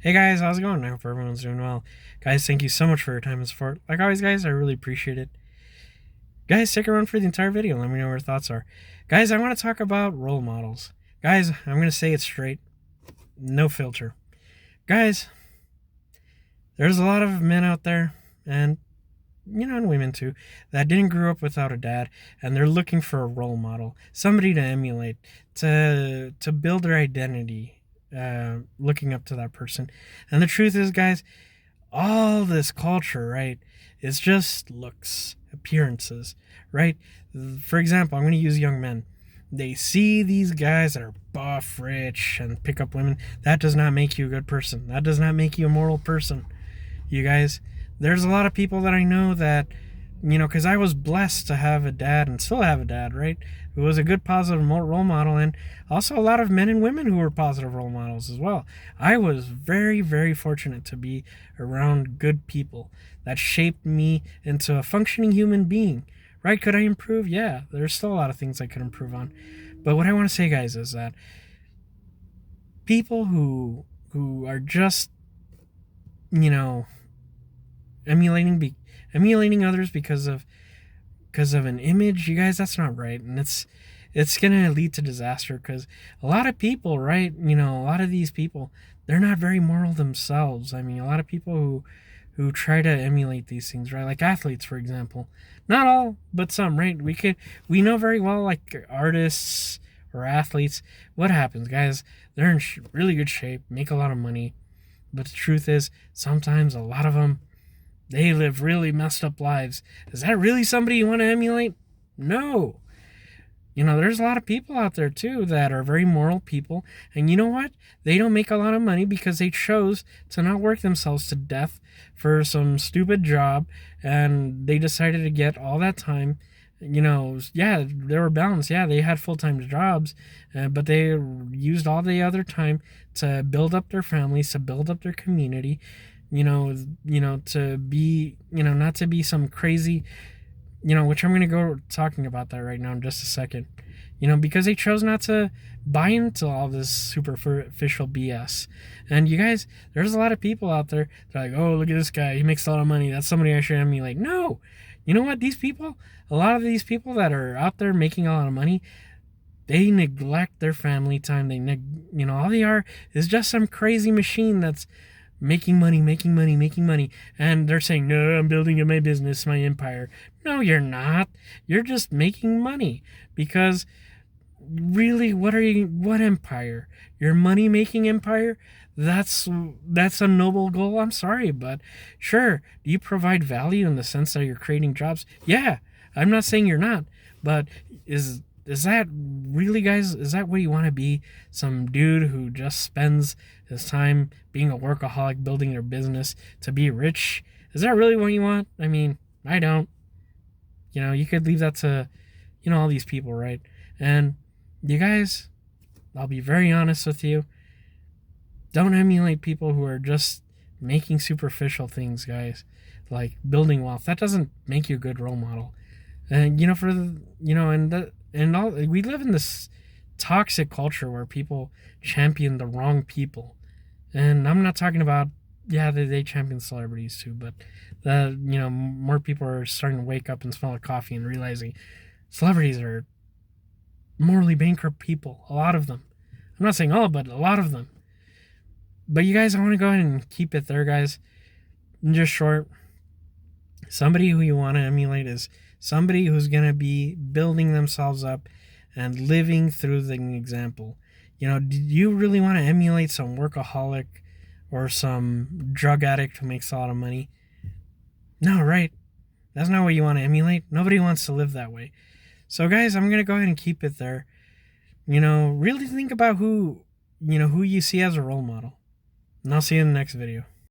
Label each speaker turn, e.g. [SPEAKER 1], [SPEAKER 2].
[SPEAKER 1] Hey guys, how's it going? I hope everyone's doing well. Guys, thank you so much for your time and support. Like always, guys, I really appreciate it. Guys, stick around for the entire video. Let me know what your thoughts are. Guys, I want to talk about role models. Guys, I'm going to say it straight. No filter. Guys, there's a lot of men out there, and and women too, that didn't grow up without a dad, and they're looking for a role model, somebody to emulate, to build their identity, looking up to that person. And the truth is, guys, all this culture, right? It's just looks, appearances, right? For example, I'm going to use young men. They see these guys that are buff, rich, and pick up women. That does not make you a good person. That does not make you a moral person. You guys, there's a lot of people that I know that, because I was blessed to have a dad and still have a dad, right? Who was a good positive role model, and also a lot of men and women who were positive role models as well. I was very, very fortunate to be around good people that shaped me into a functioning human being, right? Could I improve? Yeah, there's still a lot of things I could improve on. But what I want to say, guys, is that people who are just, you know, emulating others because of an image, you guys, that's not right. And it's gonna lead to disaster, because a lot of people, right, a lot of these people, they're not very moral themselves. I mean, a lot of people who try to emulate these things, right, like athletes, for example. Not all, but some, right? We know very well, like artists or athletes, what happens, guys. They're in really good shape, make a lot of money, but the truth is, sometimes a lot of them, they live really messed up lives. Is that really somebody you want to emulate? No. There's a lot of people out there too that are very moral people. And you know what? They don't make a lot of money because they chose to not work themselves to death for some stupid job. And they decided to get all that time. Yeah, they were balanced. Yeah, they had full time jobs, but they used all the other time to build up their families, to build up their community, to be, not to be some crazy, which I'm going to go talking about that right now in just a second, because they chose not to buy into all this superficial BS. And you guys, there's a lot of people out there that are like, oh, look at this guy, he makes a lot of money, that's somebody I should emulate. No, you know what? A lot of these people that are out there making a lot of money, they neglect their family time. All they are is just some crazy machine that's making money, making money, making money. And they're saying, no, I'm building my business, my empire. No, you're not. You're just making money. Because really, what empire? Your money making empire? That's a noble goal. I'm sorry, but sure, do you provide value in the sense that you're creating jobs? Yeah. I'm not saying you're not, but is that really, guys? Is that what you want to be? Some dude who just spends his time being a workaholic, building their business to be rich? Is that really what you want? I mean, I don't. You could leave that to, all these people, right? And you guys, I'll be very honest with you. Don't emulate people who are just making superficial things, guys, like building wealth. That doesn't make you a good role model. And for the, and all, we live in this toxic culture where people champion the wrong people. And I'm not talking about, yeah, they champion celebrities too, but more people are starting to wake up and smell the coffee and realizing celebrities are morally bankrupt people, a lot of them. I'm not saying all, but a lot of them. But you guys, I want to go ahead and keep it there, guys. And just short, somebody who you want to emulate is somebody who's going to be building themselves up and living through the example. Do you really want to emulate some workaholic or some drug addict who makes a lot of money? No, right? That's not what you want to emulate. Nobody wants to live that way. So, guys, I'm going to go ahead and keep it there. Really think about who you see as a role model. And I'll see you in the next video.